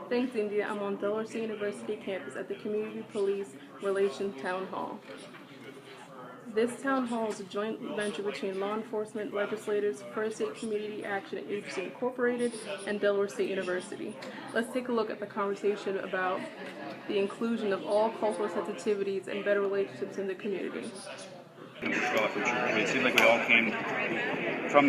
Thanks, India. I'm on Delaware State University campus at the Community Police Relations Town Hall. This town hall is a joint venture between law enforcement, legislators, First State Community Action Agency Incorporated, and Delaware State University. Let's take a look at the conversation about the inclusion of all cultural sensitivities and better relationships in the community. It seemed like we all came from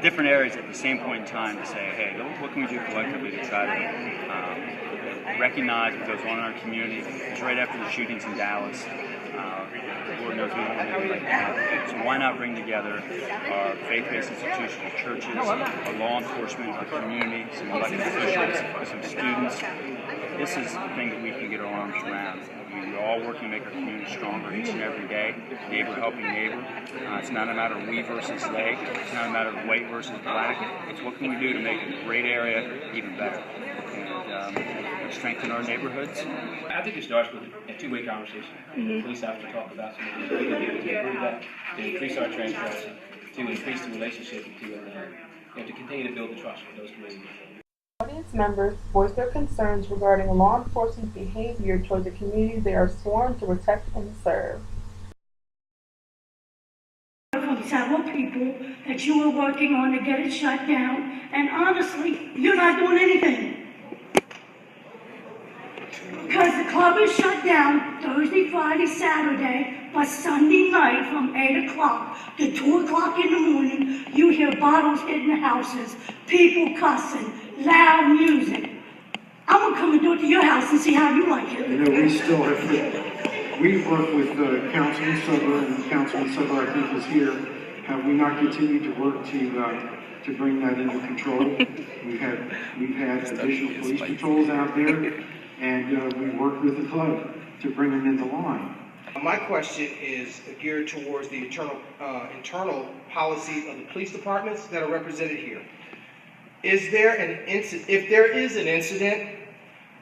different areas at the same point in time to say, hey, what can we do collectively to try to recognize what goes on in our community? It's right after the shootings in Dallas. The Lord knows we don't want anything like that. So why not bring together our faith-based institutions, our churches, our law enforcement, our community, some elected officials, some students. This is the thing that we can get our arms around. We're all working to make our community stronger each and every day, neighbor helping neighbor. It's not a matter of we versus they. It's not a matter of white versus black. It's what can we do to make a great area even better and strengthen our neighborhoods. I think it starts with a two-way conversation. Police have to talk about some of the things we can do to improve that, to increase our transparency, to increase the relationship, to continue to build the trust with those communities. Audience members voiced their concerns regarding law enforcement behavior toward the communities they are sworn to protect and serve. From several people that you were working on to get it shut down, and honestly, you're not doing anything. Because the club is shut down Thursday, Friday, Saturday, but Sunday night from 8 o'clock to 2 o'clock in the morning, you hear bottles hitting the houses, people cussing, loud music. I'm going to come and do it to your house and see how you like it. You know, we still have we've worked with Councilman Sugler, and Councilman Sugler, I think, is here. Have we not continued to work to bring that under control? We've had additional police patrols out there, and we worked with the club to bring them into line. My question is geared towards the internal policies of the police departments that are represented here. Is there an incident? If there is an incident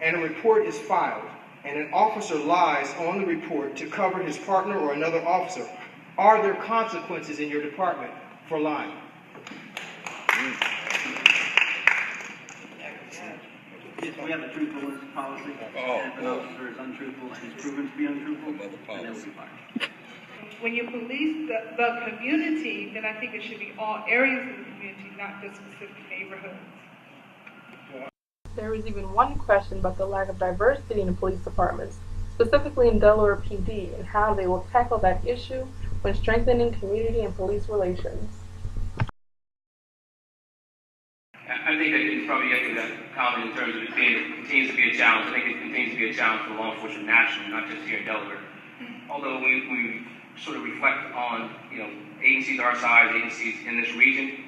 and a report is filed, and an officer lies on the report to cover his partner or another officer, are there consequences in your department for lying? Yes, we have a truthfulness policy. If an officer is untruthful and is proven to be untruthful, then they will be fired. When you police the community, then I think it should be all areas of the community, not just specific neighborhoods. There was even one question about the lack of diversity in the police departments, specifically in Delaware PD, and how they will tackle that issue when strengthening community and police relations. I think that it's probably yet to that comment in terms of it continues to be a challenge. I think it continues to be a challenge for law enforcement nationally, not just here in Delaware. Although we sort of reflect on, agencies our size, agencies in this region,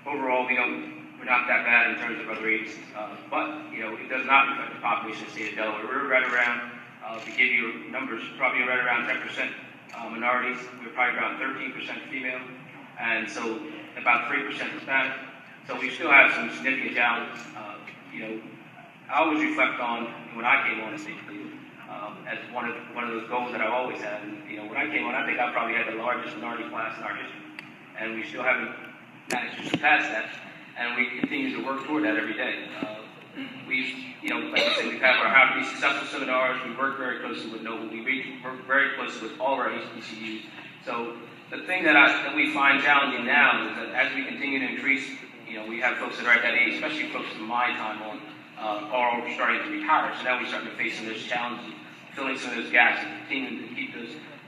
overall, we're not that bad in terms of other agencies. But, it does not reflect the population of the state of Delaware. We're right around, to give you numbers, probably right around 10% minorities. We're probably around 13% female, and so about 3% Hispanic. So we still have some significant challenges. I always reflect on when I came on the state police as one of those goals that I've always had. And, when I came on, I think I probably had the largest minority class in our history, and we still haven't managed to surpass that. And we continue to work toward that every day. Like I said, we've had our How to Be Successful seminars. We work very closely with Noble. We work very closely with all of our HBCUs. So the thing that we find challenging now is that as we continue to increase, we have folks that are at that age, especially folks in my time on, are starting to retire. So now we're starting to face some of those challenges, filling some of those gaps, and continuing to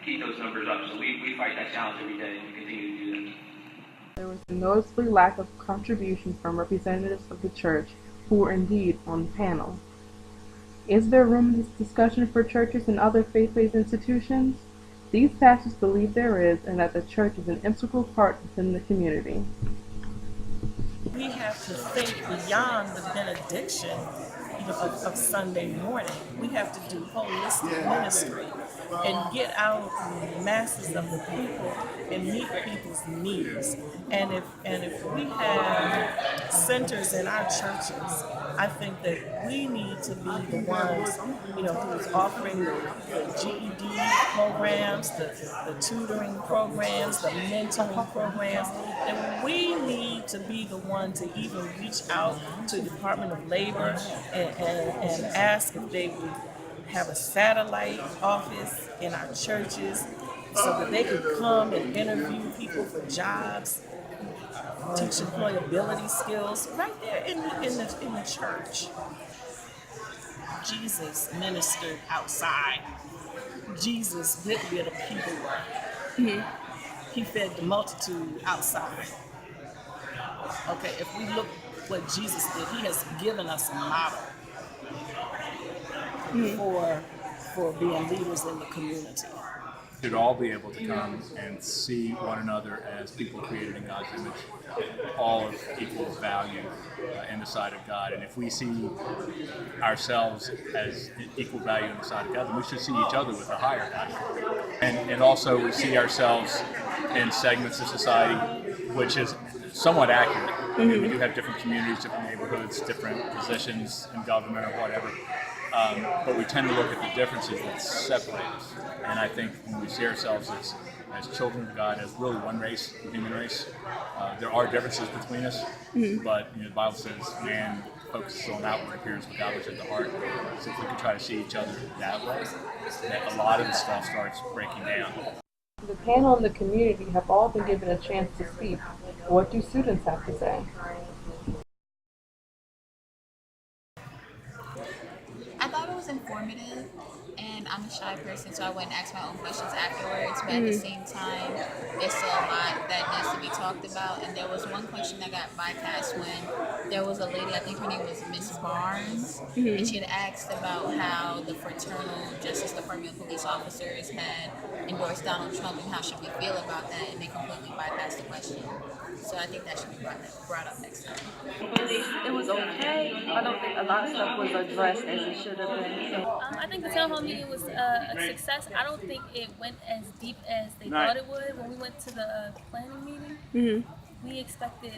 keep those numbers up. So we fight that challenge every day, and we continue to do that. There was a noticeable lack of contribution from representatives of the church who were indeed on the panel. Is there room in this discussion for churches and other faith-based institutions? These pastors believe there is, and that the church is an integral part within the community. We have to think beyond the benediction of Sunday morning. We have to do holistic ministry. and get out the masses of the people and meet people's needs. And if we have centers in our churches, I think that we need to be the ones, who's offering the GED programs, the tutoring programs, the mentoring programs, and we need to be the one to even reach out to the Department of Labor and ask if they would have a satellite office in our churches so that they could come and interview people for jobs, teach employability skills right there in the church. Jesus ministered outside. Jesus did where the people were. He fed the multitude outside. Okay, if we look what Jesus did, he has given us a model for being leaders in the community. Should all be able to come and see one another as people created in God's image, all of equal value in the sight of God. And if we see ourselves as equal value in the sight of God, then we should see each other with a higher value. And also we see ourselves in segments of society, which is somewhat accurate. I mean, we do have different communities, different neighborhoods, different positions in government or whatever. But we tend to look at the differences that separate us. And I think when we see ourselves as children of God, as really one race, the human race, there are differences between us. But the Bible says man focuses on outward appearance, but God looks at the heart. So if we can try to see each other that way, that a lot of the stuff starts breaking down. The panel and the community have all been given a chance to speak. What do students have to say? I thought it was informative, and I'm a shy person, so I wouldn't ask my own questions afterwards, but at the same time, there's still a lot that needs to be talked about, and there was one question that got bypassed when there was a lady, I think her name was Miss Barnes, and she had asked about how the Fraternal Justice Department police officers had endorsed Donald Trump, and how should we feel about that, and they completely bypassed the question. So I think that should be brought up next time. It was okay. I don't think a lot of stuff was addressed as it should have been. So. I think the town hall meeting was a success. I don't think it went as deep as they thought it would. When we went to the planning meeting, we expected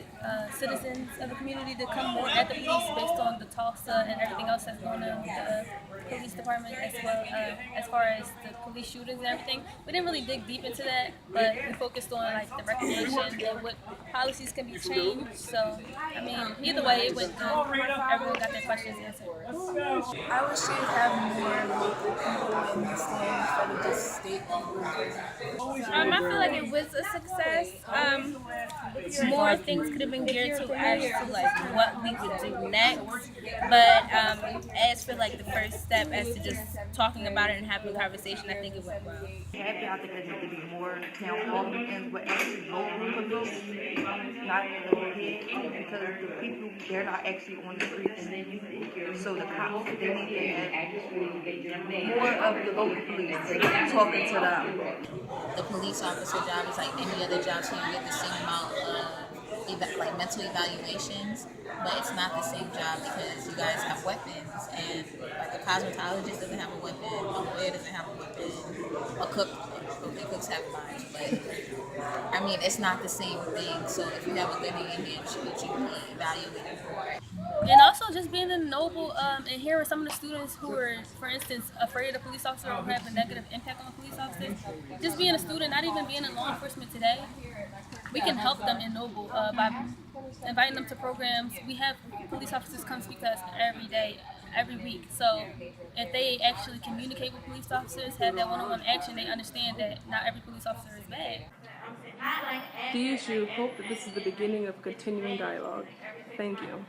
citizens of the community to come at the police based on the Tulsa and everything else that's going on with the police department, as well as far as the police shootings and everything. We didn't really dig deep into that, but we focused on like the recognition and what policies can be changed. So, I mean, either way, it went good. Everyone got their questions answered. I wish you'd have more local people in the stands instead of just state people. I feel like it was a success. More things could have been geared to as to like what we would do next, but as for like the first step as to just talking about it and having a conversation, I think it went well. I think there needs to be more town hall meetings with actually local police, not because the people, they're not actually on the streets. So the cops, they need to have more of the local police talking to them. The police officer job is like any other job, so you get the same amount of like mental evaluations, but it's not the same job because you guys have weapons, and like a cosmetologist doesn't have a weapon, a lawyer doesn't have a weapon, a cook, okay, cooks have knives, but I mean, it's not the same thing. So if you have a gun in your hand, should you be evaluated for it? And also just being in Noble and hearing some of the students who are, for instance, afraid of police officers or have a negative impact on police officers. Just being a student, not even being in law enforcement today, we can help them in Noble by inviting them to programs. We have police officers come speak to us every day, every week. So if they actually communicate with police officers, have that one-on-one action, they understand that not every police officer is bad. DSU hope that this is the beginning of continuing dialogue. Thank you.